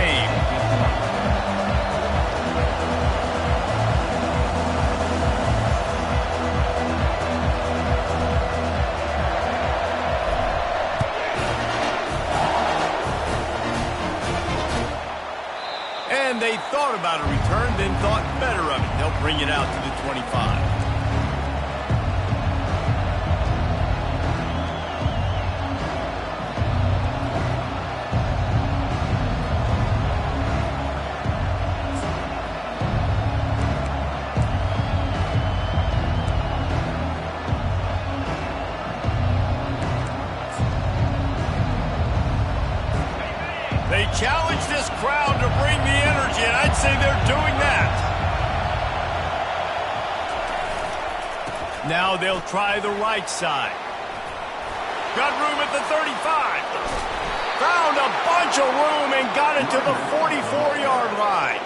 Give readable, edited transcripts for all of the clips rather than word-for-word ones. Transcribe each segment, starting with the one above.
game. And they thought about a return, then thought better of it. They'll bring it out to the 25. They challenge this crowd to bring the energy, and I'd say they're doing that. Now they'll try the right side. Got room at the 35. Found a bunch of room and got it to the 44-yard line.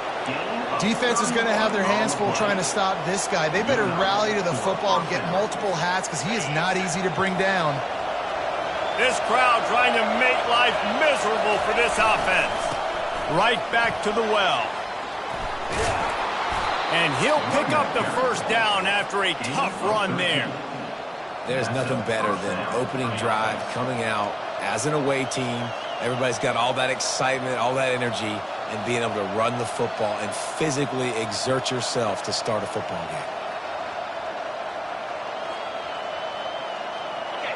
Defense is going to have their hands full trying to stop this guy. They better rally to the football and get multiple hats because he is not easy to bring down. This crowd trying to make life miserable for this offense. Right back to the well. And he'll pick up the first down after a tough run there. There's nothing better than opening drive, coming out as an away team. Everybody's got all that excitement, all that energy, and being able to run the football and physically exert yourself to start a football game.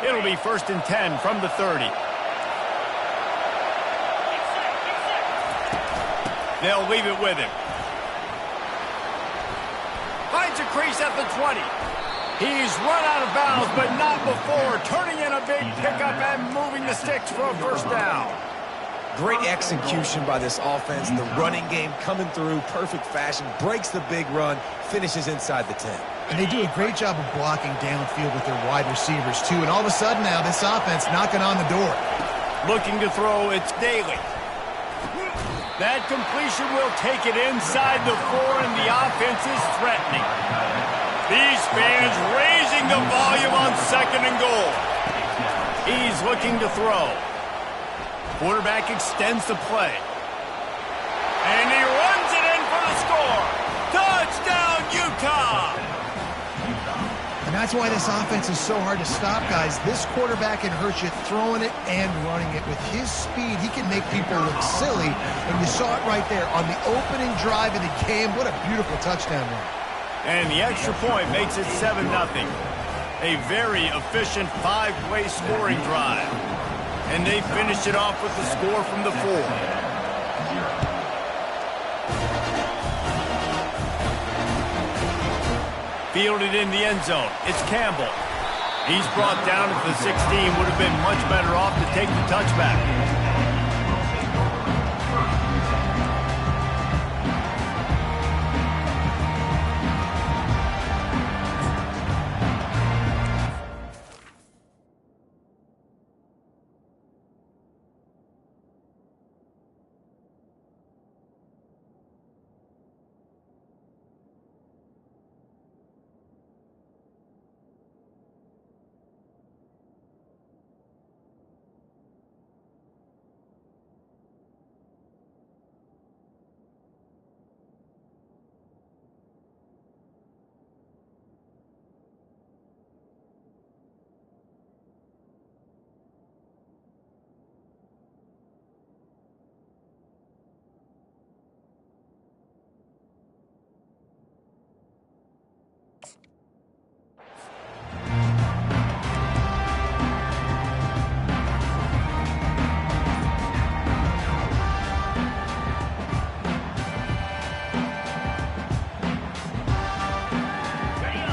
It'll be 1st and 10 from the 30. They'll leave it with him. Finds a crease at the 20. He's run out of bounds, but not before. Turning in a big pickup and moving the sticks for a first down. Great execution by this offense. The running game coming through, perfect fashion. Breaks the big run, finishes inside the 10. And they do a great job of blocking downfield with their wide receivers, too. And all of a sudden now, this offense knocking on the door. Looking to throw, it's Daly. That completion will take it inside the 4, and the offense is threatening. These fans raising the volume on 2nd and goal. He's looking to throw. Quarterback extends the play. And he runs it in for the score. Touchdown, Utah! And that's why this offense is so hard to stop, guys. This quarterback can hurt you throwing it and running it. With his speed, he can make people look silly. And you saw it right there on the opening drive of the game. What a beautiful touchdown run. And the extra point makes it 7-0. A very efficient 5-play scoring drive. And they finished it off with the score from the 4. Fielded in the end zone. It's Campbell. He's brought down at the 16. Would have been much better off to take the touchback.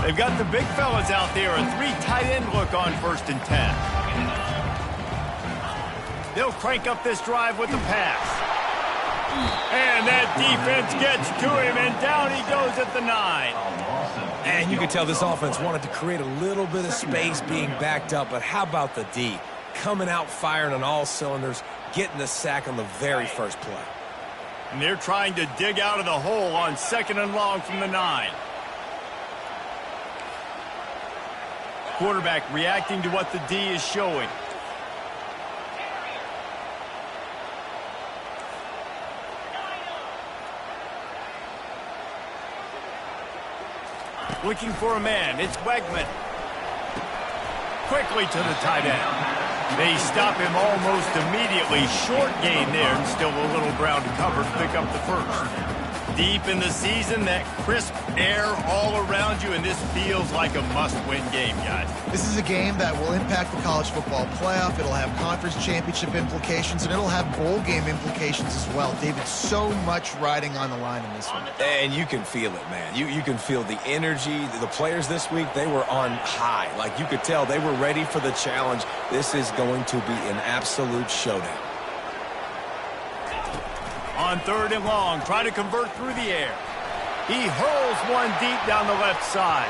They've got the big fellas out there, a 3 tight end look on 1st and 10. They'll crank up this drive with the pass. And that defense gets to him, and down he goes at the 9. And you can tell this offense wanted to create a little bit of space being backed up, but how about the D? Coming out firing on all cylinders, getting the sack on the very first play. And they're trying to dig out of the hole on 2nd and long from the 9. Quarterback reacting to what the D is showing. Looking for a man. It's Wegman. Quickly to the tight end. They stop him almost immediately. Short gain there, and still a little ground to cover to pick up the first. Deep in the season, that crisp air all around you, and this feels like a must-win game, guys. This is a game that will impact the college football playoff. It'll have conference championship implications, and it'll have bowl game implications as well. David, so much riding on the line in this one. And you can feel it, man. You can feel the energy. The players this week, they were on high. Like, you could tell they were ready for the challenge. This is going to be an absolute showdown. On 3rd and long, try to convert through the air. He hurls one deep down the left side.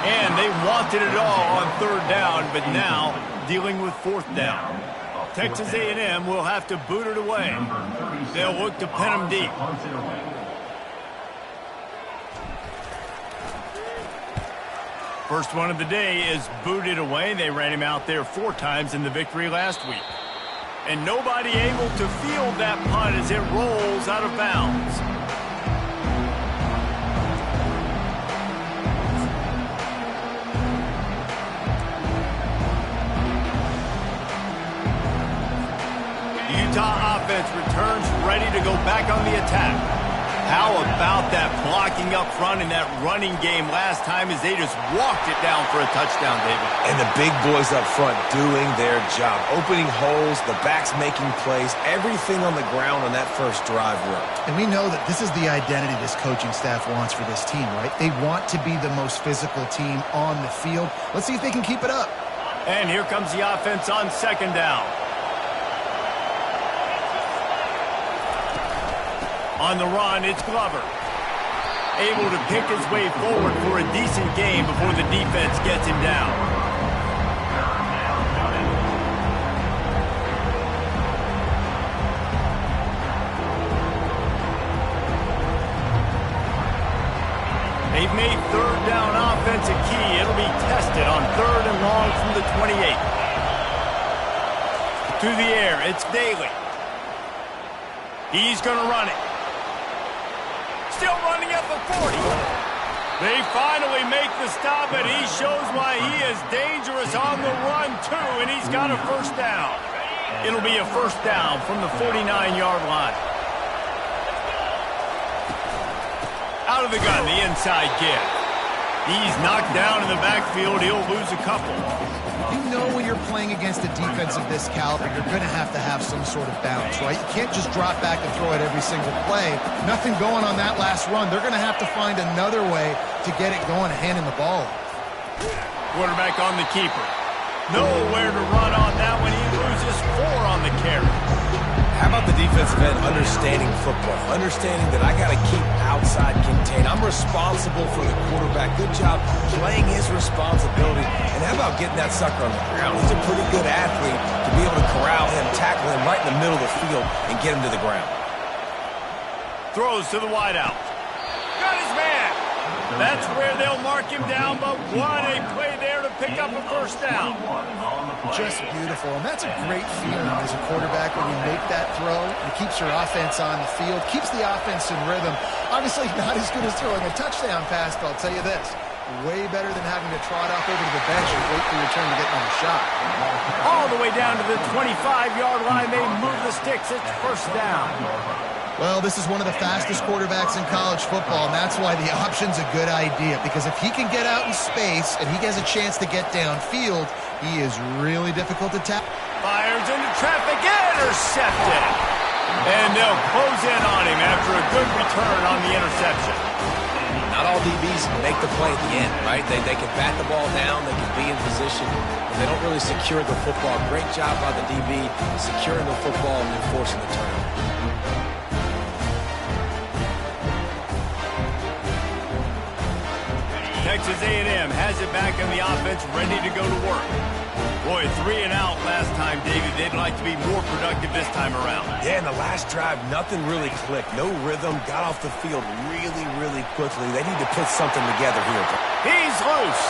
And they wanted it all on 3rd down, but now dealing with 4th down. Texas A&M will have to boot it away. They'll look to pin him deep. First one of the day is booted away. They ran him out there 4 times in the victory last week. And nobody able to field that punt as it rolls out of bounds. The Utah offense returns ready to go back on the attack. How about that blocking up front in that running game last time as they just walked it down for a touchdown, David? And the big boys up front doing their job. Opening holes, the backs making plays, everything on the ground on that first drive worked. And we know that this is the identity this coaching staff wants for this team, right? They want to be the most physical team on the field. Let's see if they can keep it up. And here comes the offense on 2nd down. On the run, it's Glover. Able to pick his way forward for a decent game before the defense gets him down. They've made 3rd down offense a key. It'll be tested on 3rd and long from the 28. To the air, it's Daly. He's going to run it. Still running at the 40. They finally make the stop, and he shows why he is dangerous on the run, too, and he's got a 1st down. It'll be a 1st down from the 49-yard line. Out of the gun, the inside kid. He's knocked down in the backfield. He'll lose a couple. You know when you're playing against a defense of this caliber, you're going to have some sort of bounce, right? You can't just drop back and throw it every single play. Nothing going on that last run. They're going to have to find another way to get it going and handing the ball. Quarterback on the keeper. Nowhere to run on that one. He loses 4 on the carry. How about the defensive end understanding football, understanding that I got to keep outside contained. I'm responsible for the quarterback. Good job playing his responsibility. And how about getting that sucker on the ground? He's a pretty good athlete to be able to corral him, tackle him right in the middle of the field, and get him to the ground. Throws to the wideout. Got his man. That's where they'll mark him down, but what a play there to pick up a 1st down. Just beautiful, and that's a great feeling as a quarterback when you make that throw. It keeps your offense on the field, keeps the offense in rhythm. Obviously not as good as throwing a touchdown pass, but I'll tell you this, way better than having to trot off over to the bench and wait for your turn to get another shot. All the way down to the 25-yard line, they move the sticks. It's 1st down. Well, this is one of the fastest quarterbacks in college football, and that's why the option's a good idea, because if he can get out in space and he has a chance to get downfield, he is really difficult to tackle. Fires into traffic, intercepted. And they'll close in on him after a good return on the interception. Not all DBs make the play at the end, right? They can bat the ball down, they can be in position, but they don't really secure the football. Great job by the DB securing the football and then forcing the turnover. Texas A&M has it back in the offense, ready to go to work. Boy, 3 and out last time, David. They'd like to be more productive this time around. Yeah, in the last drive, nothing really clicked. No rhythm, got off the field really quickly. They need to put something together here. He's loose.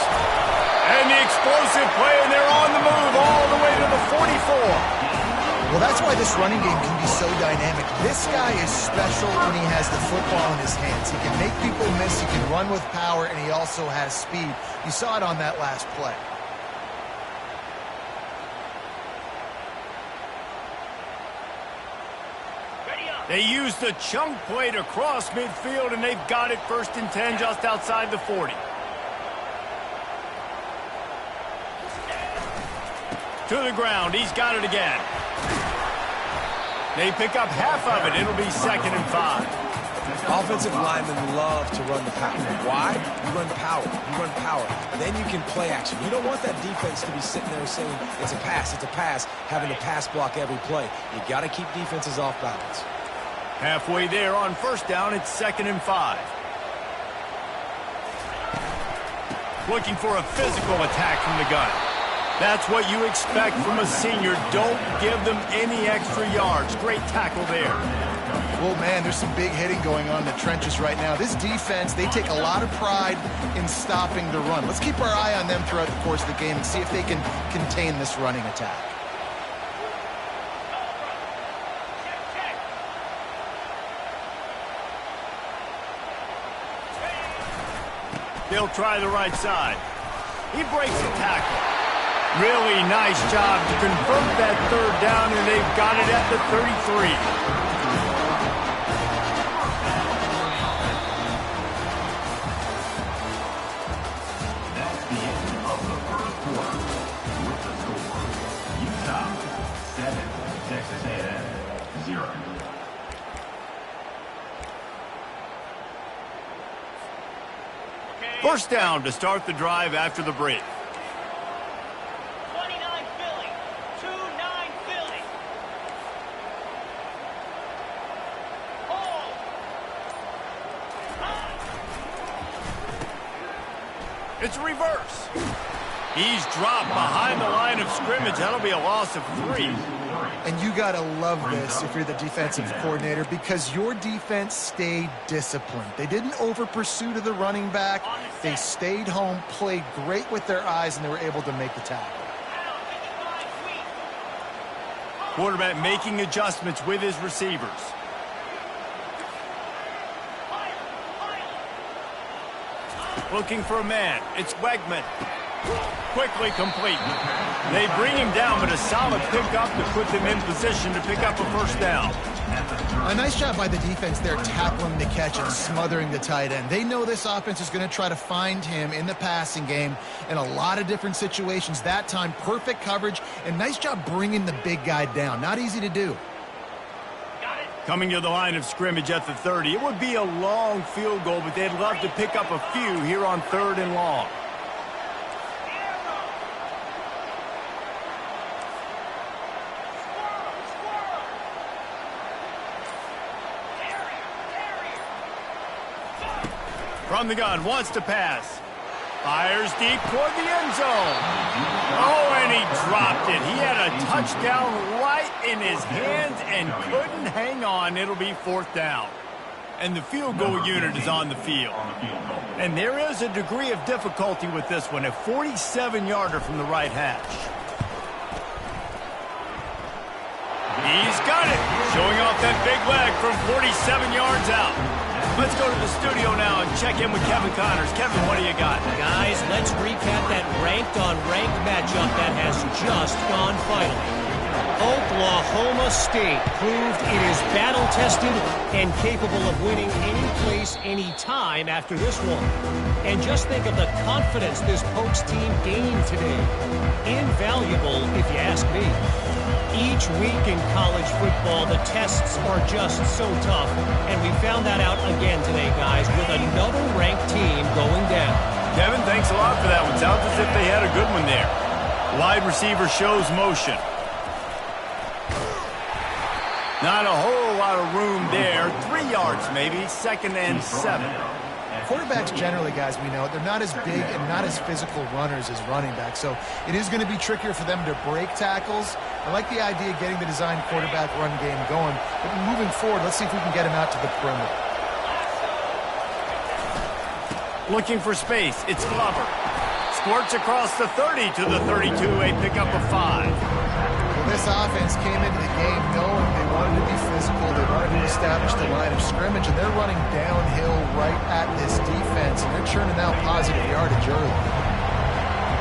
And the explosive play, and they're on the move all the way to the 44. Well, that's why this running game can be so dynamic. This guy is special when he has the football in his hands. He can make people miss, he can run with power, and he also has speed. You saw it on that last play. They use the chunk play to cross midfield, and they've got it 1st and 10 just outside the 40. To the ground. He's got it again. They pick up half of it. It'll be 2nd and 5. Offensive linemen love to run the power. Why? You run power. You run power. Then you can play action. You don't want that defense to be sitting there saying, it's a pass, having to pass block every play. You got to keep defenses off balance. Halfway there on 1st down, it's 2nd and 5. Looking for a physical attack from the gun. That's what you expect from a senior. Don't give them any extra yards. Great tackle there. Well, man, there's some big hitting going on in the trenches right now. This defense, they take a lot of pride in stopping the run. Let's keep our eye on them throughout the course of the game and see if they can contain this running attack. They'll try the right side. He breaks the tackle. Really nice job to convert that 3rd down, and they've got it at the 33. First down to start the drive after the break. 29 Philly. 2-9 Philly. Hold. It's a reverse. He's dropped behind the line of scrimmage. That'll be a loss of 3. And you got to love this if you're the defensive coordinator, because your defense stayed disciplined. They didn't over-pursue to the running back. They stayed home, played great with their eyes, and they were able to make the tackle. Quarterback making adjustments with his receivers. Looking for a man. It's Wegman. Quickly complete. They bring him down, but a solid pickup to put them in position to pick up a 1st down. A nice job by the defense there, tackling the catch and smothering the tight end. They know this offense is going to try to find him in the passing game in a lot of different situations. That time, perfect coverage, and nice job bringing the big guy down. Not easy to do. Coming to the line of scrimmage at the 30. It would be a long field goal, but they'd love to pick up a few here on 3rd and long. From the gun, wants to pass. Fires deep toward the end zone. Oh, and he dropped it. He had a touchdown right in his hands and couldn't hang on. It'll be 4th down. And the field goal unit is on the field. And there is a degree of difficulty with this one, a 47-yarder from the right hash. He's got it. Showing off that big leg from 47 yards out. Let's go to the studio now and check in with Kevin Connors. Kevin, what do you got? Guys, let's recap that ranked-on-ranked matchup that has just gone final. Oklahoma State proved it is battle-tested and capable of winning any place, any time after this one. And just think of the confidence this Pokes team gained today. Invaluable, if you ask me. Each week in college football, the tests are just so tough, and we found that out again today, guys, with another ranked team going down. Kevin, thanks a lot for that one. Sounds as if they had a good one there. Wide receiver shows motion. Not a whole lot of room there. 3 yards maybe, 2nd and 7. Quarterbacks generally, guys, we know, they're not as big and not as physical runners as running backs, so it is going to be trickier for them to break tackles. I like the idea of getting the design quarterback run game going, but moving forward, let's see if we can get him out to the perimeter. Looking for space, it's Glover. Squirts across the 30 to the 32, a pickup of 5. Well, this offense came into the game knowing they wanted to be physical, they wanted to establish the line of scrimmage, and they're running downhill right at this defense, and they're churning out positive yardage early.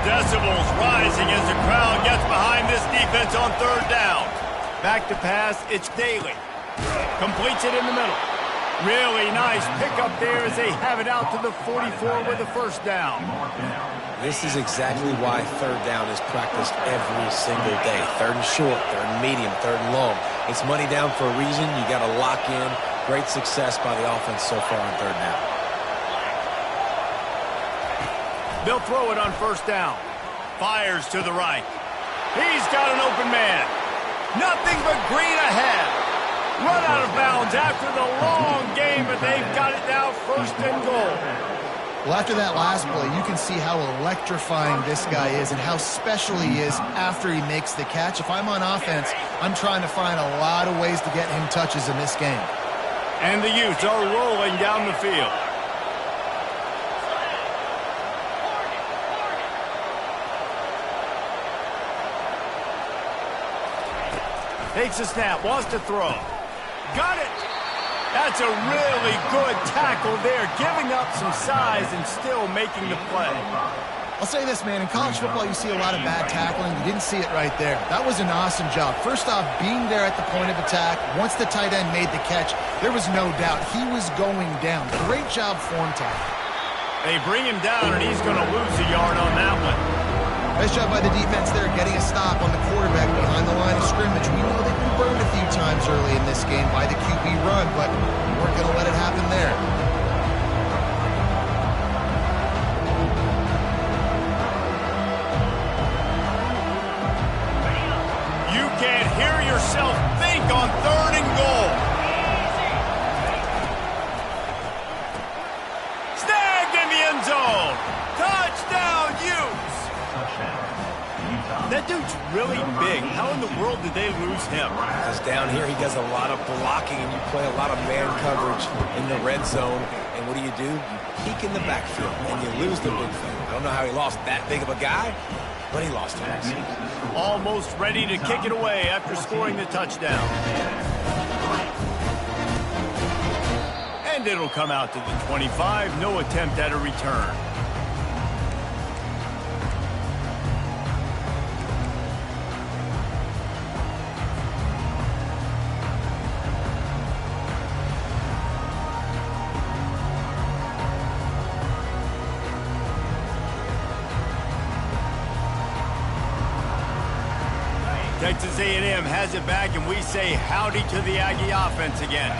Decibels rising as the crowd gets behind this defense on third down. Back to pass, it's Daly. Completes it in the middle. Really nice pickup there as they have it out to the 44 with the first down. This is exactly why third down is practiced every single day. Third and short, third and medium, third and long. It's money down for a reason. You got to lock in. Great success by the offense so far on third down. They'll throw it on first down. Fires to the right. He's got an open man. Nothing but green ahead. Run out of bounds after the long game, but they've got it now first and goal. Well, after that last play, you can see how electrifying this guy is and how special he is after he makes the catch. If I'm on offense, I'm trying to find a lot of ways to get him touches in this game. And the Utes are rolling down the field. Takes a snap, wants to throw. Got it! That's a really good tackle there, giving up some size and still making the play. I'll say this, man. In college football, you see a lot of bad tackling. You didn't see it right there. That was an awesome job. First off, being there at the point of attack. Once the tight end made the catch, there was no doubt he was going down. Great job form tackle. They bring him down, and he's going to lose a yard on that one. Nice job by the defense there, getting a stop on the quarterback behind the line of scrimmage. We know they've been burned a few times early in this game by the QB run, but we weren't going to let it happen there. You can't hear yourself think on third and goal. Snagged in the end zone. Touchdown, Utes. That dude's really big. How in the world did they lose him? Because down here he does a lot of blocking and you play a lot of man coverage in the red zone. And what do? You peek in the backfield and you lose the big thing. I don't know how he lost that big of a guy, but he lost him. Almost ready to kick it away after scoring the touchdown. And it'll come out to the 25. No attempt at a return. Texas A&M has it back, and we say howdy to the Aggie offense again.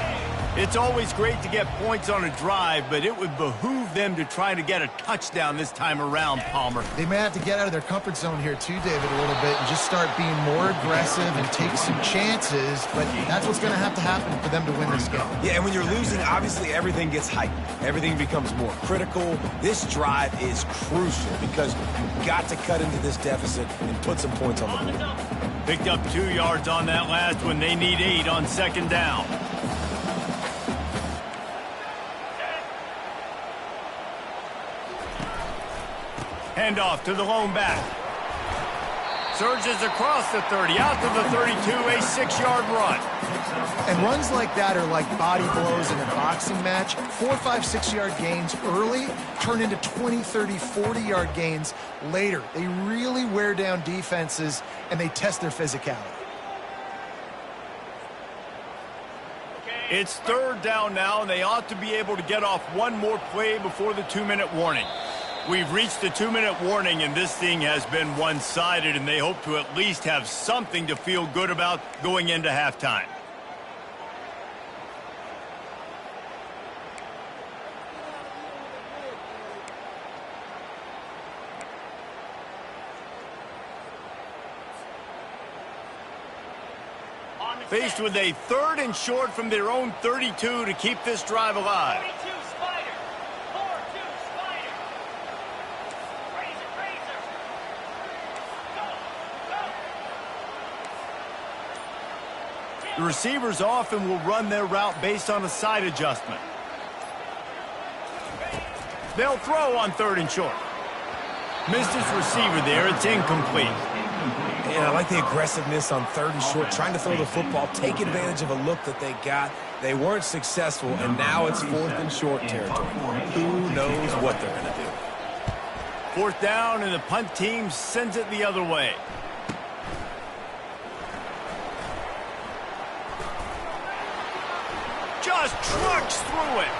It's always great to get points on a drive, but it would behoove them to try to get a touchdown this time around, Palmer. They may have to get out of their comfort zone here too, David, a little bit and just start being more aggressive and take some chances, but that's what's going to happen for them to win this game. Yeah, and when you're losing, obviously everything gets hyped. Everything becomes more critical. This drive is crucial because you've got to cut into this deficit and put some points on the board. Picked up 2 yards on that last one. They need 8 on second down. Handoff to the lone back. Surges across the 30, out to the 32, a 6-yard run. And runs like that are like body blows in a boxing match. 4, 5, 6-yard gains early turn into 20, 30, 40-yard gains later. They really wear down defenses, and they test their physicality. It's third down now, and they ought to be able to get off one more play before the 2-minute warning. We've reached the 2-minute warning, and this thing has been one-sided, and they hope to at least have something to feel good about going into halftime. Faced with a 3rd and short from their own 32 to keep this drive alive. The receivers often will run their route based on a side adjustment. They'll throw on 3rd and short. Missed his receiver there. It's incomplete. And I like the aggressiveness on 3rd and short, trying to throw the football, take advantage of a look that they got. They weren't successful, and now it's 4th and short territory. Who knows what they're going to do? 4th down, and the punt team sends it the other way. Just trucks through it.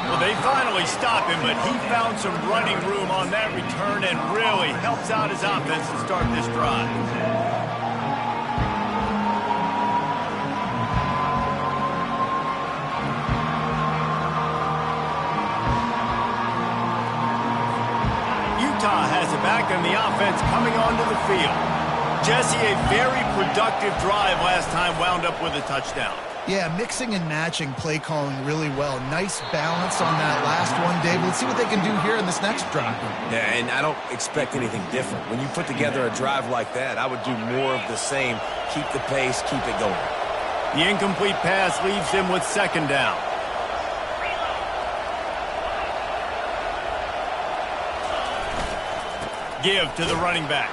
Well, they finally stop him, but he found some running room on that return and really helps out his offense to start this drive. Utah has it back and the offense coming onto the field. Jesse, a very productive drive last time, wound up with a touchdown. Yeah, mixing and matching play calling really well. Nice balance on that last one, Dave. Let's see what they can do here in this next drive. Yeah, and I don't expect anything different. When you put together a drive like that, I would do more of the same. Keep the pace, keep it going. The incomplete pass leaves him with 2nd down. Give to the running back.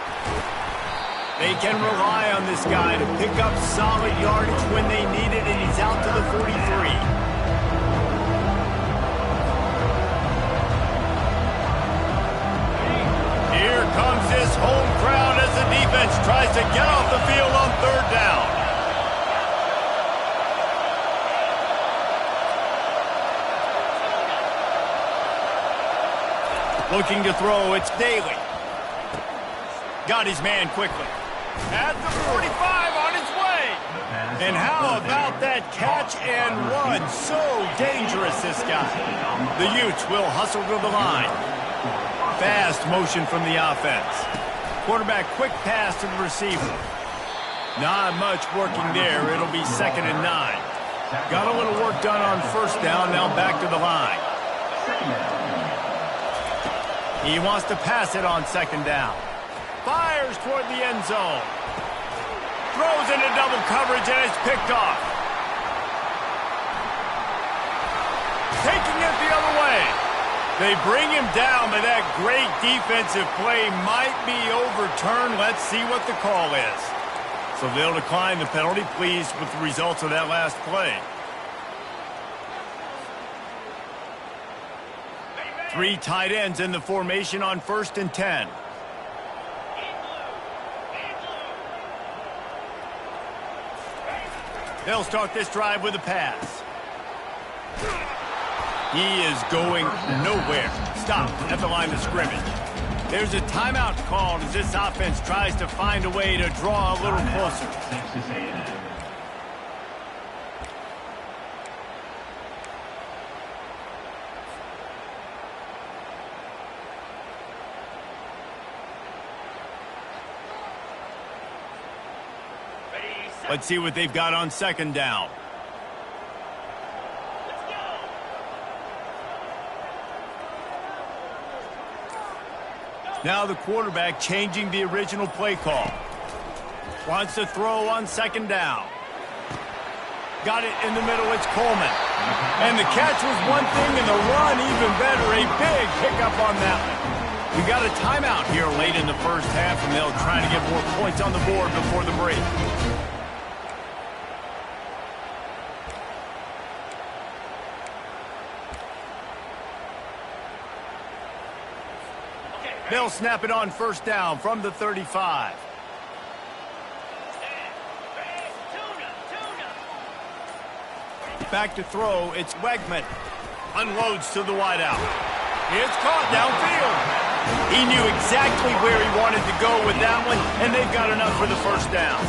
They can rely on this guy to pick up solid yardage when they need it, and he's out to the 43. Here comes this home crowd as the defense tries to get off the field on 3rd down. Looking to throw, it's Daly. Got his man quickly. At the 45 on his way. And how about that catch and run? So dangerous, this guy. The Utes will hustle to the line. Fast motion from the offense. Quarterback quick pass to the receiver. Not much working there. It'll be 2nd and 9. Got a little work done on 1st down. Now back to the line. He wants to pass it on 2nd down. Fires toward the end zone. Throws into double coverage and it's picked off. Taking it the other way. They bring him down, but that great defensive play might be overturned. Let's see what the call is. So they'll decline the penalty, pleased with the results of that last play. 3 tight ends in the formation on 1st and 10. They'll start this drive with a pass. He is going nowhere. Stopped at the line of scrimmage. There's a timeout called as this offense tries to find a way to draw a little closer. Let's see what they've got on 2nd down. Now the quarterback changing the original play call. Wants to throw on 2nd down. Got it in the middle, it's Coleman. And the catch was one thing and the run even better. A big pickup on that one. We got a timeout here late in the 1st half, and they'll try to get more points on the board before the break. They'll snap it on 1st down from the 35. Back to throw, it's Wegman. Unloads to the wideout. It's caught downfield. He knew exactly where he wanted to go with that one, and they've got enough for the 1st down.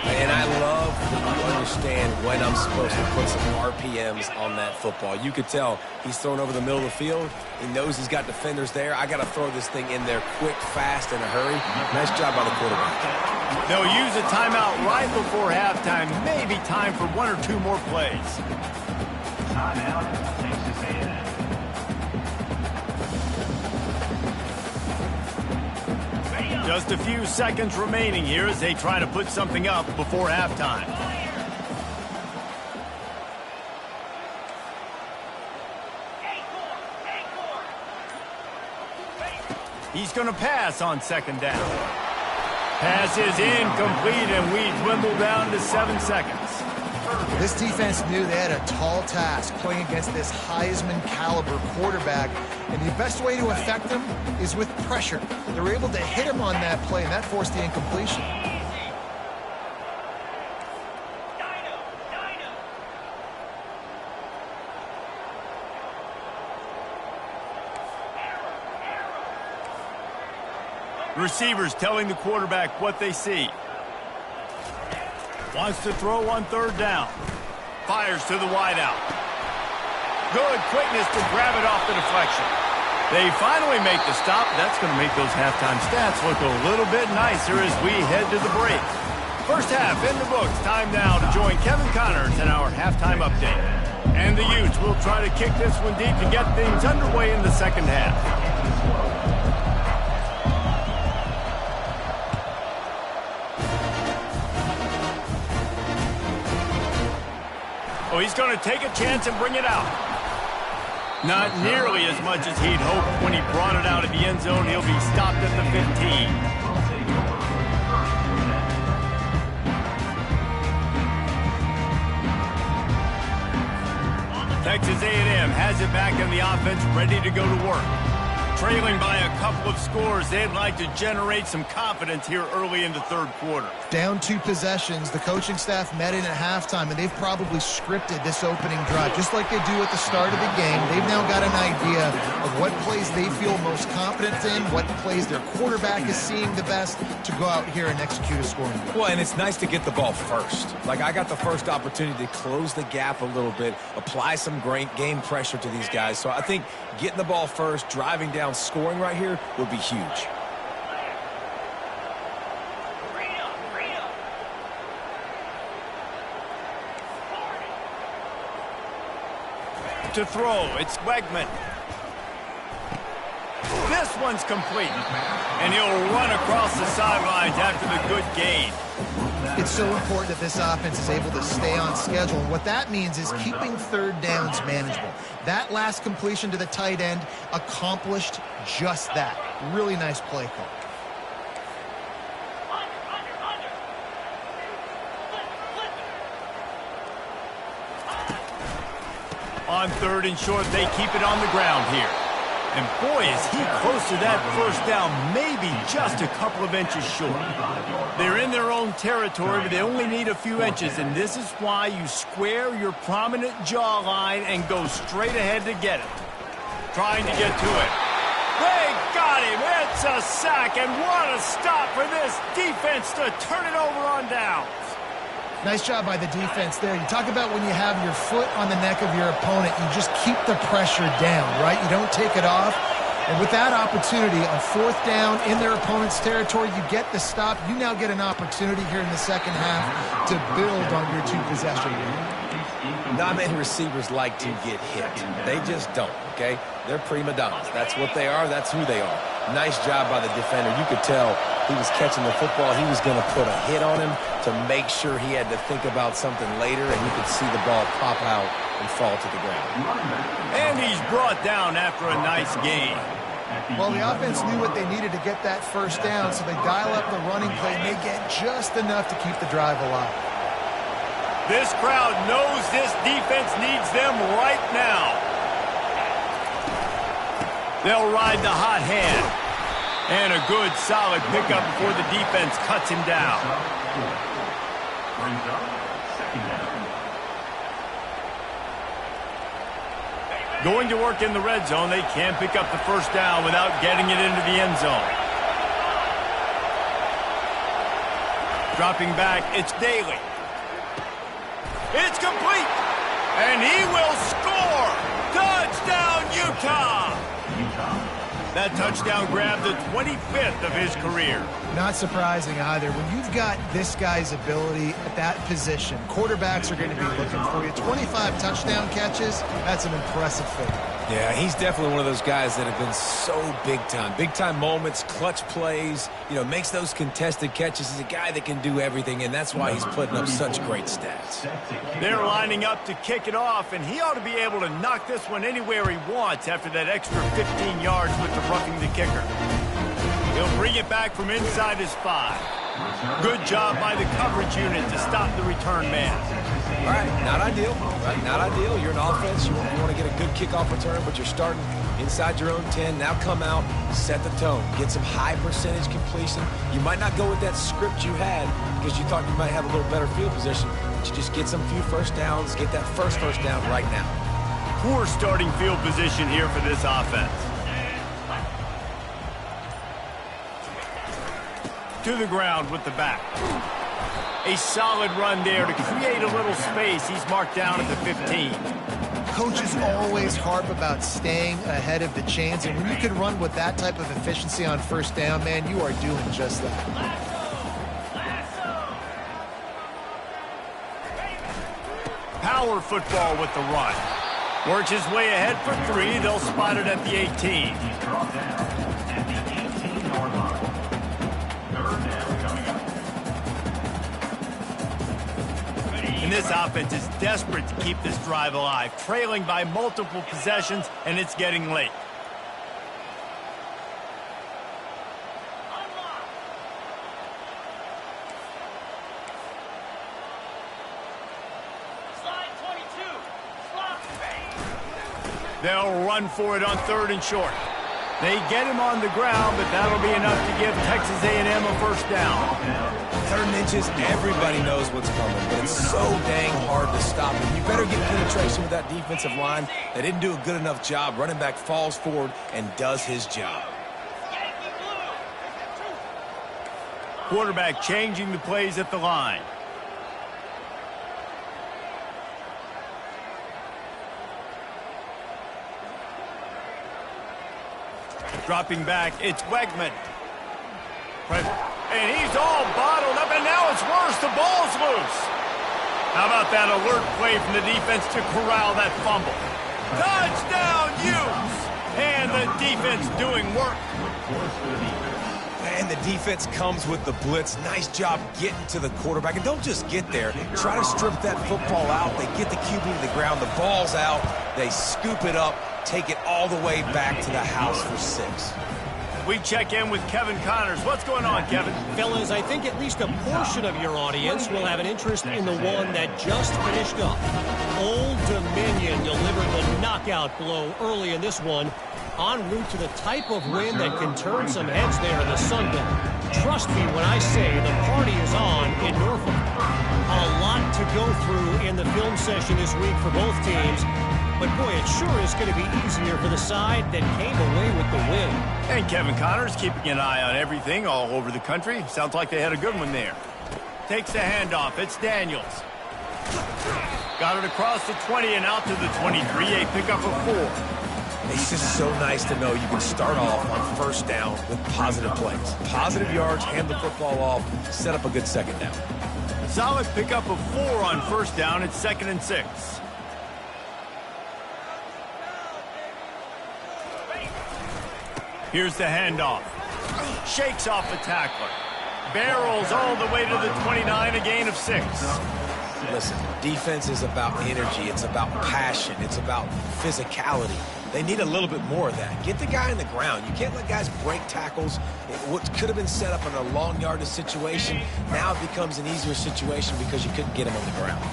And I love that you understand when I'm supposed to put some RPMs on that football. You could tell he's thrown over the middle of the field. He knows he's got defenders there. I got to throw this thing in there quick, fast, in a hurry. Nice job by the quarterback. They'll use a timeout right before halftime. Maybe time for 1 or 2 more plays. Timeout, Texas A&M. Just a few seconds remaining here as they try to put something up before halftime. He's going to pass on 2nd down. Pass is incomplete, and we dwindle down to 7 seconds. This defense knew they had a tall task playing against this Heisman caliber quarterback, and the best way to affect him is with pressure. They were able to hit him on that play, and that forced the incompletion. Receivers telling the quarterback what they see. Wants to throw on 3rd down. Fires to the wideout. Good quickness to grab it off the deflection. They finally make the stop. That's going to make those halftime stats look a little bit nicer as we head to the break. First half in the books. Time now to join Kevin Connors in our halftime update. And the Utes will try to kick this one deep to get things underway in the second half. Oh, he's going to take a chance and bring it out. Not nearly as much as he'd hoped when he brought it out of the end zone. He'll be stopped at the 15. Texas A&M has it back in the offense, ready to go to work. Trailing by a couple of scores, they'd like to generate some confidence here early in the 3rd quarter. Down 2 possessions, the coaching staff met in at halftime, and they've probably scripted this opening drive, just like they do at the start of the game. They've now got an idea of what plays they feel most confident in, what plays their quarterback is seeing the best to go out here and execute a scoring drive. Well, and it's nice to get the ball first. Like, I got the first opportunity to close the gap a little bit, apply some great game pressure to these guys. So I think getting the ball first, driving down, scoring right here would be huge. To throw, it's Wegman. This one's complete. And he'll run across the sidelines after the good gain. It's so important that this offense is able to stay on schedule. And what that means is keeping 3rd downs manageable. That last completion to the tight end accomplished just that. Really nice play call. On 3rd and short, they keep it on the ground here. And boy, is he close to that first down, maybe just a couple of inches short. They're in their own territory, but they only need a few inches, and this is why you square your prominent jawline and go straight ahead to get it. Trying to get to it. They got him. It's a sack, and what a stop for this defense to turn it over on downs. Nice job by the defense there. You talk about when you have your foot on the neck of your opponent, you just keep the pressure down, right? You don't take it off. And with that opportunity on 4th down in their opponent's territory, you get the stop. You now get an opportunity here in the second half to build on your 2 possession. Not many receivers like to get hit. They just don't, okay? They're prima donnas. That's what they are. That's who they are. Nice job by the defender. You could tell he was catching the football. He was going to put a hit on him to make sure he had to think about something later, and you could see the ball pop out and fall to the ground. And he's brought down after a nice gain. Well, the offense knew what they needed to get that first down, so they dial up the running play, and they get just enough to keep the drive alive. This crowd knows this defense needs them right now. They'll ride the hot hand. And a good, solid pickup before the defense cuts him down. Going to work in the red zone, they can't pick up the first down without getting it into the end zone. Dropping back, it's Daly. It's complete. And he will score. Touchdown, Utah. That touchdown grabbed the 25th of his career. Not surprising either. When you've got this guy's ability at that position, quarterbacks are going to be looking for you. 25 touchdown catches, that's an impressive figure. Yeah, he's definitely one of those guys that have been so big time. Big time moments, clutch plays, you know, makes those contested catches. He's a guy that can do everything, and that's why he's putting up such great stats. They're lining up to kick it off, and he ought to be able to knock this one anywhere he wants after that extra 15 yards with the roughing the kicker. He'll bring it back from inside his 5. Good job by the coverage unit to stop the return man. All right, not ideal. Right, not ideal. You're an offense. You want to get a good kickoff return, but you're starting inside your own 10. Now come out, set the tone. Get some high percentage completion. You might not go with that script you had because you thought you might have a little better field position, but you just get some few first downs, get that first down right now. Poor starting field position here for this offense. To the ground with the back. A solid run there to create a little space. He's marked down at the 15. Coaches always harp about staying ahead of the chains, and when you can run with that type of efficiency on first down, man, you are doing just that. Power football with the run. Works his way ahead for 3. They'll spot it at the 18. And this offense is desperate to keep this drive alive, trailing by multiple possessions, and it's getting late. They'll run for it on 3rd and short. They get him on the ground, but that'll be enough to give Texas A&M a first down. 3rd and inches, everybody knows what's coming, but it's so dang hard to stop it. You better get penetration with that defensive line. They didn't do a good enough job. Running back falls forward and does his job. Quarterback changing the plays at the line. Dropping back, it's Wegman. And he's all bottled up, and now it's worse. The ball's loose. How about that alert play from the defense to corral that fumble? Touchdown, Utes! And the defense doing work. And the defense comes with the blitz. Nice job getting to the quarterback. And don't just get there. Try to strip that football out. They get the QB to the ground. The ball's out. They scoop it up, take it all the way back to the house for 6. We check in with Kevin Connors. What's going on, Kevin? Fellas, I think at least a portion of your audience will have an interest in the one that just finished up. Old Dominion delivered the knockout blow early in this one, en route to the type of win that can turn some heads there in the Sun Belt. Trust me when I say the party is on in Norfolk. A lot to go through in the film session this week for both teams. But, boy, it sure is going to be easier for the side that came away with the win. And Kevin Connors keeping an eye on everything all over the country. Sounds like they had a good one there. Takes the handoff. It's Daniels. Got it across the 20 and out to the 23. A pickup of 4. It's just so nice to know you can start off on first down with positive plays. Positive yards, hand the football off, set up a good second down. Solid pickup of 4 on first down. It's 2nd and 6. Here's the handoff. Shakes off the tackler. Barrels all the way to the 29, a gain of 6. Listen, defense is about energy. It's about passion. It's about physicality. They need a little bit more of that. Get the guy on the ground. You can't let guys break tackles. What could have been set up in a long yardage situation, now it becomes an easier situation because you couldn't get him on the ground.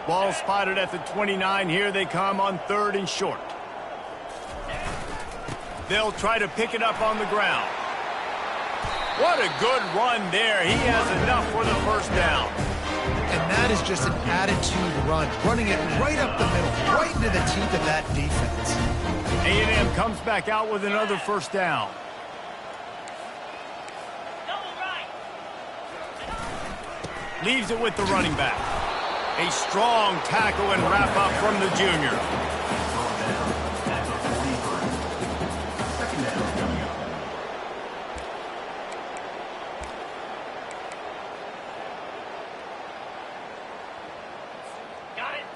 Ball spotted at the 29. Here they come on 3rd and short. They'll try to pick it up on the ground. What a good run there. He has enough for the first down. And that is just an attitude run, running it right up the middle, right into the teeth of that defense. A&M comes back out with another first down. Leaves it with the running back. A strong tackle and wrap up from the junior.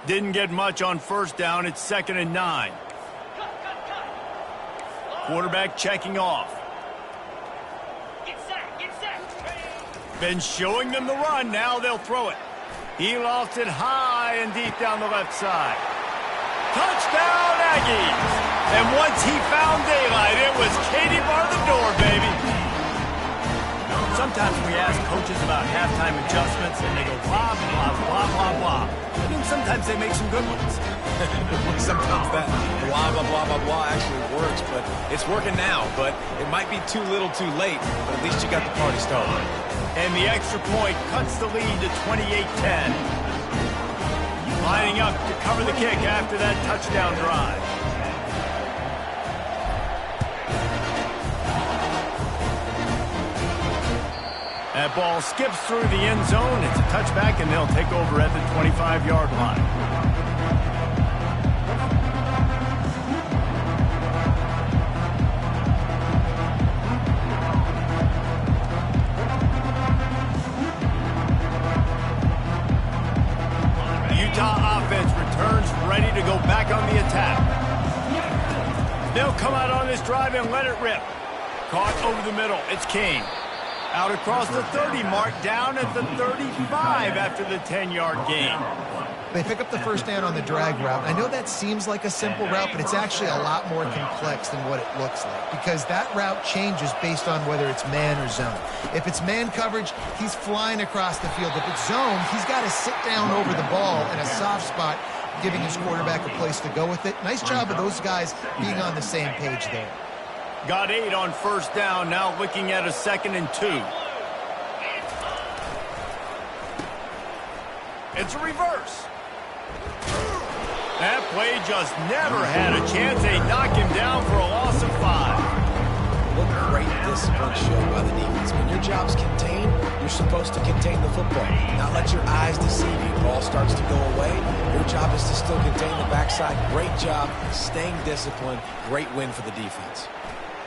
Didn't get much on first down. It's 2nd and 9. Quarterback checking off. Been showing them the run. Now they'll throw it. He lofts it high and deep down the left side. Touchdown, Aggies! And once he found daylight, it was Katie bar the door, baby. Sometimes we ask coaches about halftime adjustments, and they go blah, blah, blah, blah, blah. And then sometimes they make some good ones. Sometimes that blah, blah, blah, blah, blah actually works, but it's working now. But it might be too little too late, but at least you got the party started. And the extra point cuts the lead to 28-10. Lining up to cover the kick after that touchdown drive. That ball skips through the end zone. It's a touchback, and they'll take over at the 25-yard line. The Utah offense returns ready to go back on the attack. They'll come out on this drive and let it rip. Caught over the middle. It's Kane. Out across the 30 mark, down at the 35 after the 10-yard gain. They pick up the first down on the drag route. I know that seems like a simple route, but it's actually a lot more complex than what it looks like, because that route changes based on whether it's man or zone. If it's man coverage, he's flying across the field. If it's zone, he's got to sit down over the ball in a soft spot, giving his quarterback a place to go with it. Nice job of those guys being on the same page there. Got 8 on first down, now looking at a 2nd and 2. It's a reverse. That play just never had a chance. They knock him down for a loss of 5. What great discipline showed by the defense. When your job's contained, you're supposed to contain the football, not let your eyes deceive you. Ball starts to go away. Your job is to still contain the backside. Great job, staying disciplined. Great win for the defense.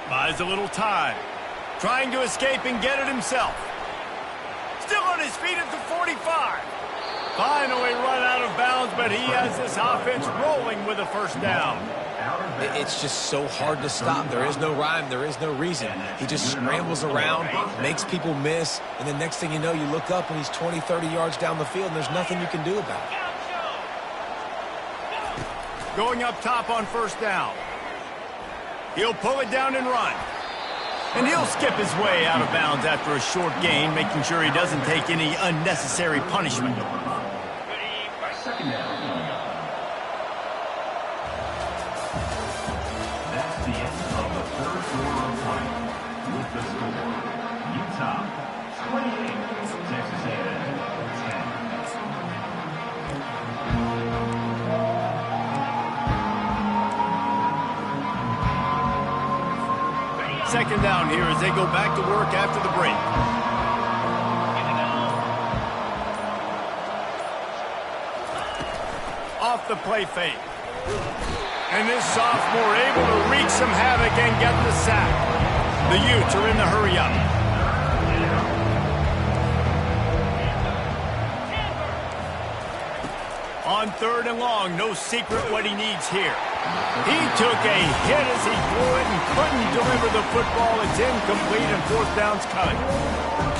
Buys a little time. Trying to escape and get it himself. Still on his feet at the 45. Finally run out of bounds, but he has this offense rolling with a first down. It's just so hard to stop. There is no rhyme. There is no reason. He just scrambles around, makes people miss, and the next thing you know, you look up and he's 20, 30 yards down the field, and there's nothing you can do about it. Going up top on first down. He'll pull it down and run. And he'll skip his way out of bounds after a short gain, making sure he doesn't take any unnecessary punishment. Second down. That's the end of the third quarter of play. With the score, Utah 28, Texas A&M 10. Second down here as they go back to work after the break. Off the play fake. And this sophomore able to wreak some havoc and get the sack. The Utes are in the hurry up. On third and long, no secret what he needs here. He took a hit as he threw it and couldn't deliver the football. It's incomplete and fourth down's coming.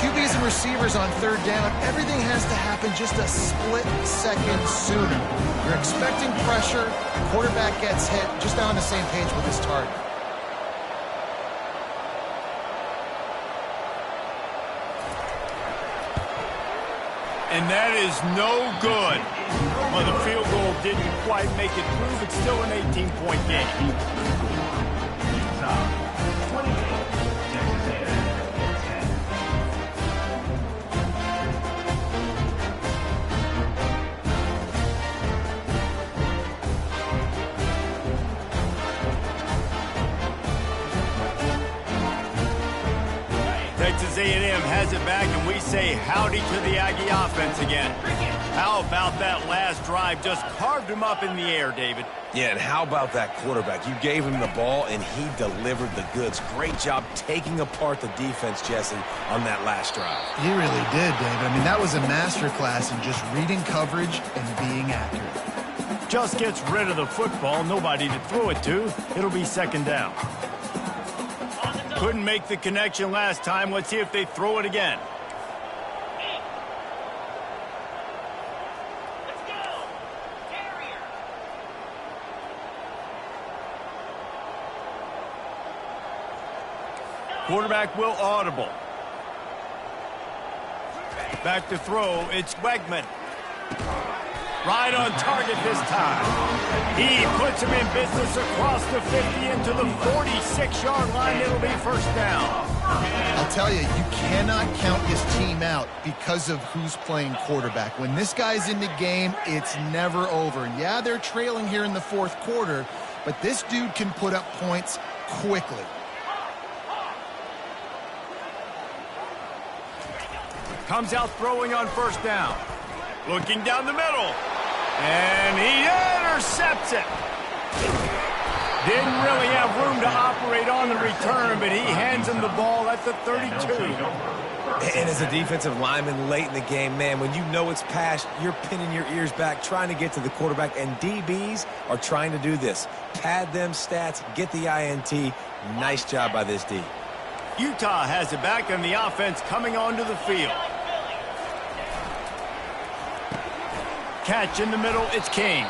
QBs and receivers on third down, everything has to happen just a split second sooner. You're expecting pressure, the quarterback gets hit, just not on the same page with his target. And that is no good. Well, the field goal didn't quite make it through, but still an 18-point game. Utah 28, Texas A&M 10. Texas A&M has it back, and we say howdy to the Aggie offense again. How about that last drive? Just carved him up in the air, David. Yeah, and how about that quarterback? You gave him the ball, and he delivered the goods. Great job taking apart the defense, Jesse, on that last drive. He really did, David. I mean, that was a masterclass in just reading coverage and being accurate. Just gets rid of the football, nobody to throw it to. It'll be second down. Couldn't make the connection last time. Let's see if they throw it again. Quarterback will audible. Back to throw, it's Wegman. Right on target this time. He puts him in business across the 50 into the 46-yard line. It'll be first down. I'll tell you, you cannot count this team out because of who's playing quarterback. When this guy's in the game, it's never over. Yeah, they're trailing here in the fourth quarter, but this dude can put up points quickly. Comes out throwing on first down. Looking down the middle. And he intercepts it. Didn't really have room to operate on the return, but he hands him the ball at the 32. And as a defensive lineman late in the game, man, when you know it's passed, you're pinning your ears back, trying to get to the quarterback, and DBs are trying to do this. Pad them stats, get the INT. Nice job by this D. Utah has it back, and the offense coming onto the field. Catch in the middle, it's King.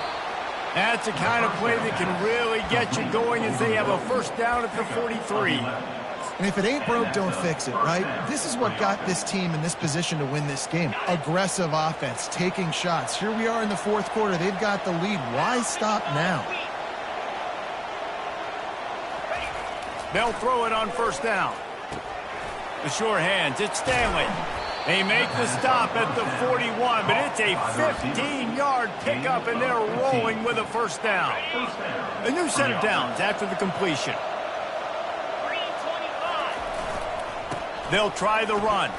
That's the kind of play that can really get you going as they have a first down at the 43. And if it ain't broke, don't fix it, right? This is what got this team in this position to win this game. Aggressive offense, taking shots. Here we are in the fourth quarter. They've got the lead. Why stop now? They'll throw it on first down. The sure hands, it's Stanley. They make the stop at the 41, but it's a 15-yard pickup, and they're rolling with a first down. A new set of downs after the completion. They'll try the run.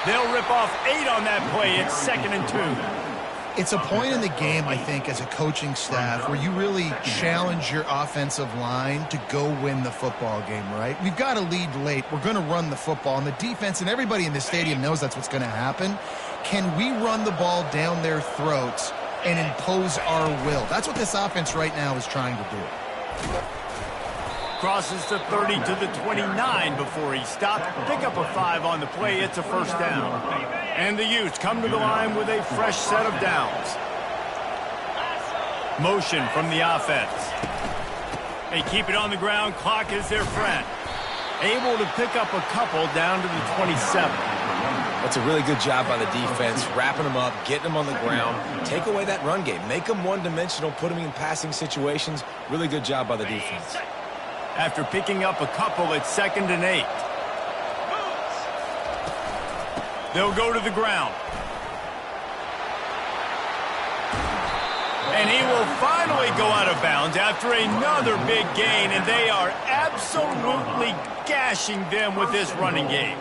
They'll rip off 8 on that play. It's 2nd and 2. It's a point in the game, I think, as a coaching staff where you really challenge your offensive line to go win the football game, right? We've got a lead late. We're going to run the football. And the defense and everybody in the stadium knows that's what's going to happen. Can we run the ball down their throats and impose our will? That's what this offense right now is trying to do. Crosses the 30 to the 29 before he stopped. Pick up a 5 on the play. It's a first down. And the Utes come to the line with a fresh set of downs. Motion from the offense. They keep it on the ground. Clock is their friend. Able to pick up a couple down to the 27. That's a really good job by the defense, wrapping them up, getting them on the ground. Take away that run game. Make them one-dimensional, put them in passing situations. Really good job by the defense. After picking up a couple, it's 2nd and 8. They'll go to the ground. And he will finally go out of bounds after another big gain, and they are absolutely gashing them with this running game.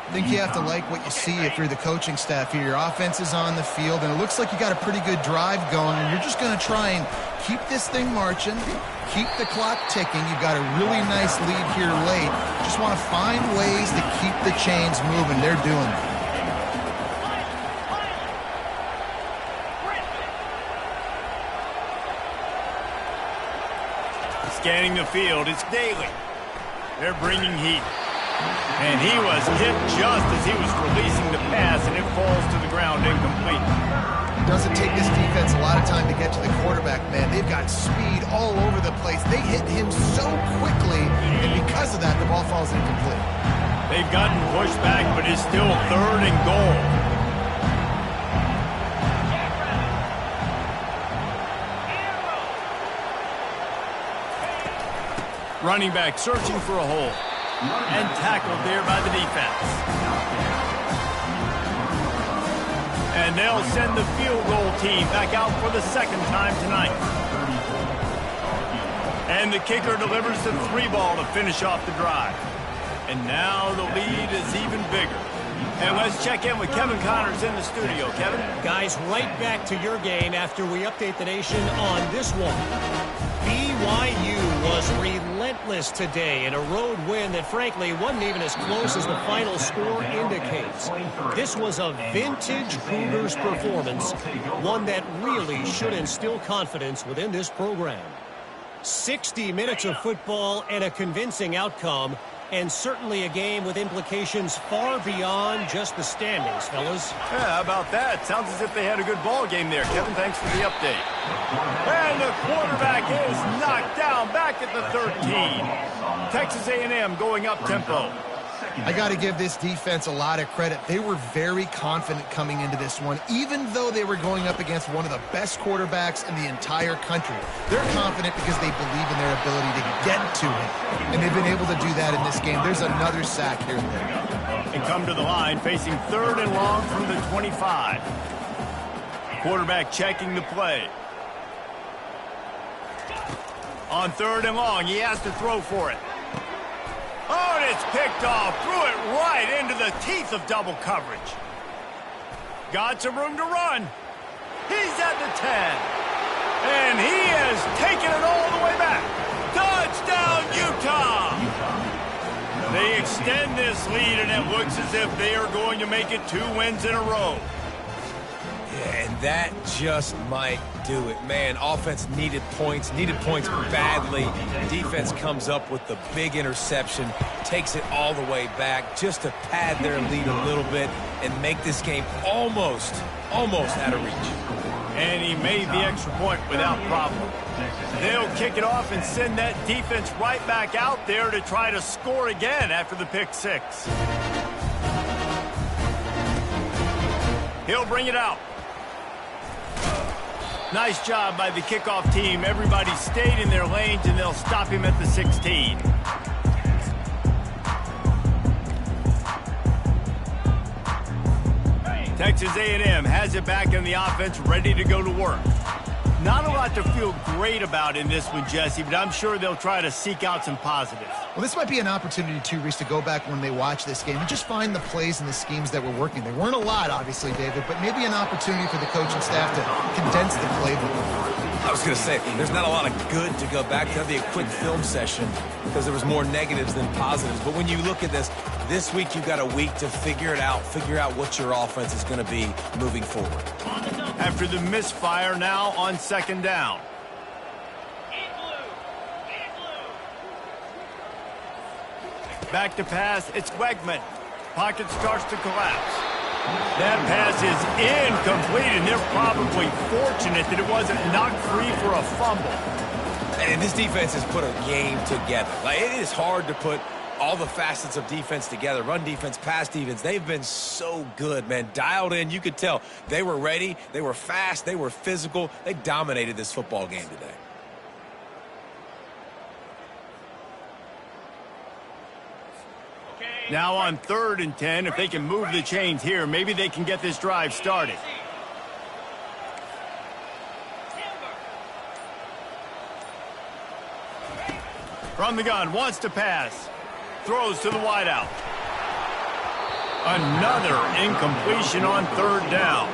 I think you have to like what you see if you're the coaching staff here. Your offense is on the field, and it looks like you got a pretty good drive going, and you're just going to try and keep this thing marching, keep the clock ticking. You've got a really nice lead here late. Just want to find ways to keep the chains moving. They're doing it. Scanning the field, it's Daly. They're bringing heat. And he was hit just as he was releasing the pass, and it falls to the ground incomplete. Doesn't take this defense a lot of time to get to the quarterback, man. They've got speed all over the place. They hit him so quickly, and because of that, the ball falls incomplete. They've gotten pushed back, but it's still 3rd and goal. Running back searching for a hole. And tackled there by the defense. And they'll send the field goal team back out for the 2nd time tonight. And the kicker delivers the 3-ball to finish off the drive. And now the lead is even bigger. And let's check in with Kevin Connors in the studio. Kevin? Guys, right back to your game after we update the nation on this one. BYU was relentless today in a road win that, frankly, wasn't even as close as the final score indicates. This was a vintage Cougars performance, one that really should instill confidence within this program. 60 minutes of football and a convincing outcome, and certainly a game with implications far beyond just the standings, fellas. Yeah, how about that? Sounds as if they had a good ball game there. Kevin, thanks for the update. And the quarterback is knocked down back at the 13. Texas A&M going up tempo. I got to give this defense a lot of credit. They were very confident coming into this one, even though they were going up against one of the best quarterbacks in the entire country. They're confident because they believe in their ability to get to him, and they've been able to do that in this game. There's another sack here and there. And come to the line facing 3rd and long from the 25. Quarterback checking the play. On 3rd and long, he has to throw for it. Oh, and it's picked off. Threw it right into the teeth of double coverage. Got some room to run. He's at the 10. And he has taken it all the way back. Touchdown, Utah! They extend this lead, and it looks as if they are going to make it 2 wins in a row. Yeah, and that just might do it. Man, offense needed points badly. Defense comes up with the big interception, takes it all the way back just to pad their lead a little bit and make this game almost out of reach. And he made the extra point without problem. They'll kick it off and send that defense right back out there to try to score again after the pick 6. He'll bring it out. Nice job by the kickoff team. Everybody stayed in their lanes, and they'll stop him at the 16. Texas A&M has it back in the offense, ready to go to work. Not a lot to feel great about in this one, Jesse, but I'm sure they'll try to seek out some positives. Well, this might be an opportunity, too, Reese, to go back when they watch this game and just find the plays and the schemes that were working. There weren't a lot, obviously, David, but maybe an opportunity for the coaching staff to condense the playbook. I was going to say, there's not a lot of good to go back to. That'd be a quick film session because there was more negatives than positives. But when you look at this week you've got a week to figure out what your offense is going to be moving forward. After the misfire, now on 2nd down. Back to pass, it's Wegman. Pocket starts to collapse. That pass is incomplete, and they're probably fortunate that it wasn't knocked free for a fumble. And this defense has put a game together. Like, it is hard to put all the facets of defense together. Run defense, pass defense. They've been so good, man. Dialed in. You could tell they were ready. They were fast. They were physical. They dominated this football game today. Now on 3rd and 10, if they can move the chains here, maybe they can get this drive started. From the gun, wants to pass. Throws to the wideout. Another incompletion on 3rd down.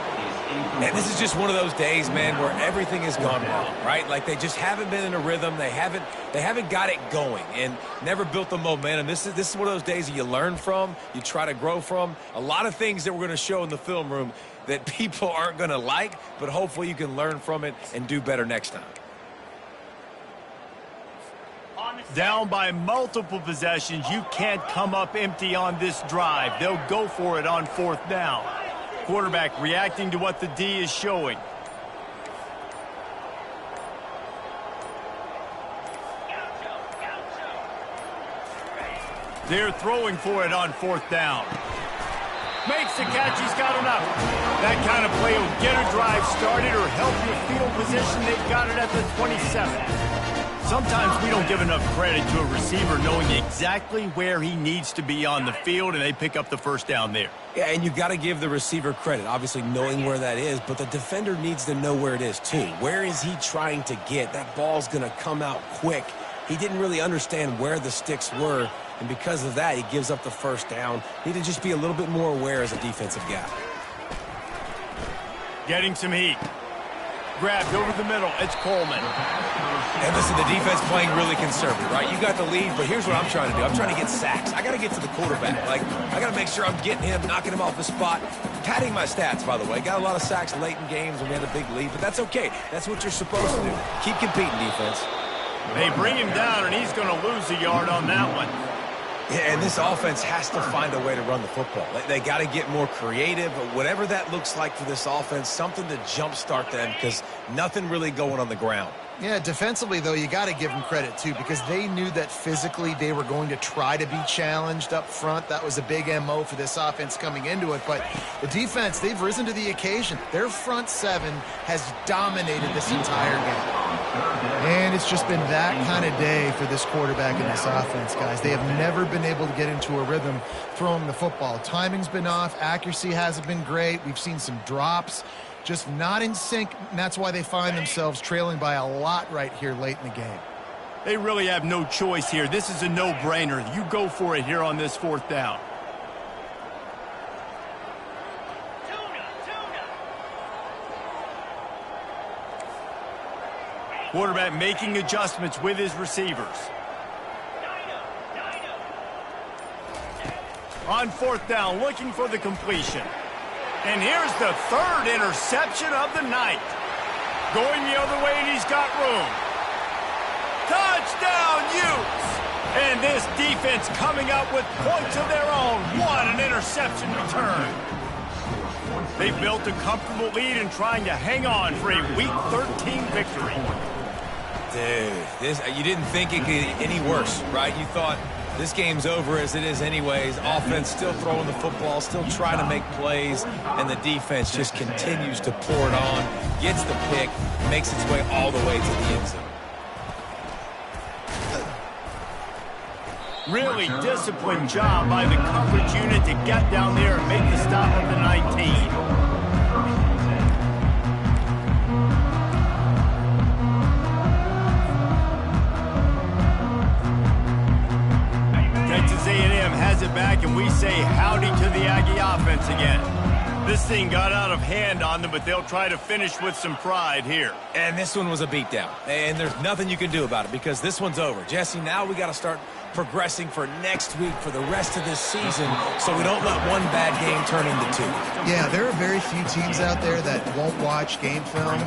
And this is just one of those days, man, where everything has gone wrong, right? Like they just haven't been in a rhythm. They haven't got it going and never built the momentum. This is one of those days that you learn from, you try to grow from. A lot of things that we're going to show in the film room that people aren't going to like, but hopefully you can learn from it and do better next time. Down by multiple possessions, you can't come up empty on this drive. They'll go for it on 4th down. Quarterback reacting to what the D is showing. They're throwing for it on 4th down. Makes the catch. He's got enough. That kind of play will get a drive started or help your field position. They've got it at the 27. Sometimes we don't give enough credit to a receiver knowing exactly where he needs to be on the field, and they pick up the 1st down there. Yeah, and you got to give the receiver credit, obviously knowing where that is, but the defender needs to know where it is too. Where is he trying to get? That ball's going to come out quick. He didn't really understand where the sticks were, and because of that, he gives up the 1st down. Need to just be a little bit more aware as a defensive guy. Getting some heat. Grabbed over the middle. It's Coleman. And listen, the defense playing really conservative, right? You got the lead, but here's what I'm trying to do. I'm trying to get sacks. I got to get to the quarterback. Like, I got to make sure I'm getting him, knocking him off the spot. Padding my stats, by the way. Got a lot of sacks late in games when we had a big lead, but that's okay. That's what you're supposed to do. Keep competing, defense. They bring him down, and he's going to lose a yard on that one. Yeah, and this offense has to find a way to run the football. They got to get more creative, whatever that looks like for this offense, something to jumpstart them because nothing really going on the ground. Yeah, defensively, though, you got to give them credit, too, because they knew that physically they were going to try to be challenged up front. That was a big MO for this offense coming into it. But the defense, they've risen to the occasion. Their front seven has dominated this entire game. And it's just been that kind of day for this quarterback in this offense, guys. They have never been able to get into a rhythm throwing the football. Timing's been off. Accuracy hasn't been great. We've seen some drops. Just not in sync, and that's why they find themselves trailing by a lot right here late in the game. They really have no choice here. This is a no-brainer. You go for it here on this 4th down. Quarterback making adjustments with his receivers. On 4th down, looking for the completion. And here's the 3rd interception of the night. Going the other way, and he's got room. Touchdown, Utes! And this defense coming up with points of their own. What an interception return. They built a comfortable lead and trying to hang on for a Week 13 victory. Dude, you didn't think it could get any worse, right? You thought this game's over as it is anyways. Offense still throwing the football, still trying to make plays, and the defense just continues to pour it on, gets the pick, makes its way all the way to the end zone. Really disciplined job by the coverage unit to get down there and make the stop at the 19. Texas A&M has it back, and we say howdy to the Aggie offense again. This thing got out of hand on them, but they'll try to finish with some pride here. And this one was a beatdown, and there's nothing you can do about it because this one's over. Jesse, now we got to start progressing for next week for the rest of this season so we don't let one bad game turn into 2. Yeah, there are very few teams out there that won't watch game film,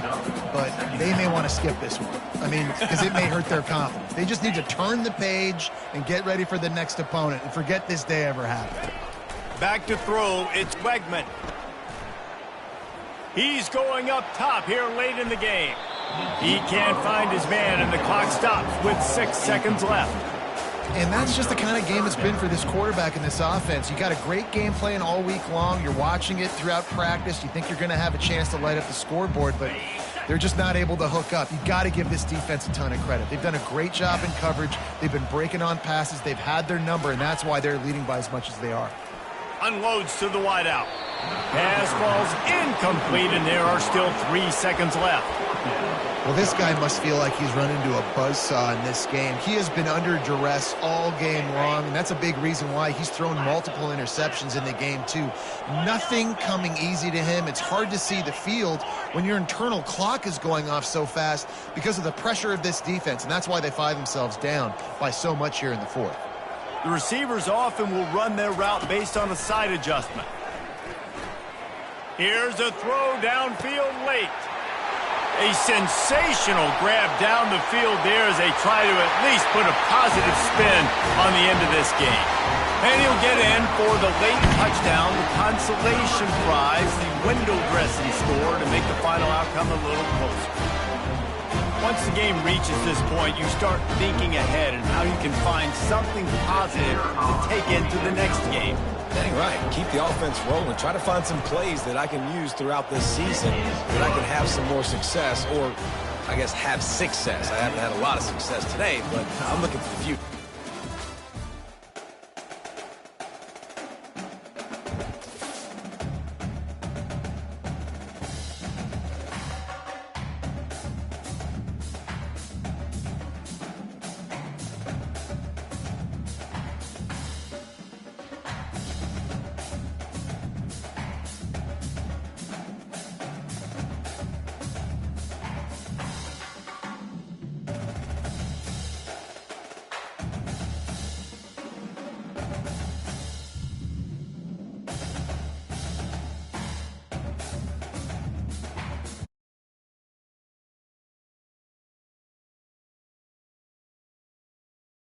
but they may want to skip this one. I mean, because it may hurt their confidence. They just need to turn the page and get ready for the next opponent and forget this day ever happened. Back to throw, it's Wegman. He's going up top here late in the game. He can't find his man, and the clock stops with 6 seconds left. And that's just the kind of game it's been for this quarterback in this offense. You got a great game plan all week long. You're watching it throughout practice. You think you're going to have a chance to light up the scoreboard, but they're just not able to hook up. You got to give this defense a ton of credit. They've done a great job in coverage. They've been breaking on passes. They've had their number, and that's why they're leading by as much as they are. Unloads to the wideout. Pass falls incomplete, and there are still 3 seconds left. Well, this guy must feel like he's run into a buzzsaw in this game. He has been under duress all game long, and that's a big reason why he's thrown multiple interceptions in the game, too. Nothing coming easy to him. It's hard to see the field when your internal clock is going off so fast because of the pressure of this defense, and that's why they find themselves down by so much here in the 4th. The receivers often will run their route based on a side adjustment. Here's a throw downfield late. A sensational grab down the field there as they try to at least put a positive spin on the end of this game. And he'll get in for the late touchdown, the consolation prize, the window dressing score to make the final outcome a little closer. Once the game reaches this point, you start thinking ahead and how you can find something positive to take into the next game. Dang right. Keep the offense rolling. Try to find some plays that I can use throughout this season that I can have some more success, or I guess have success. I haven't had a lot of success today, but I'm looking for the future.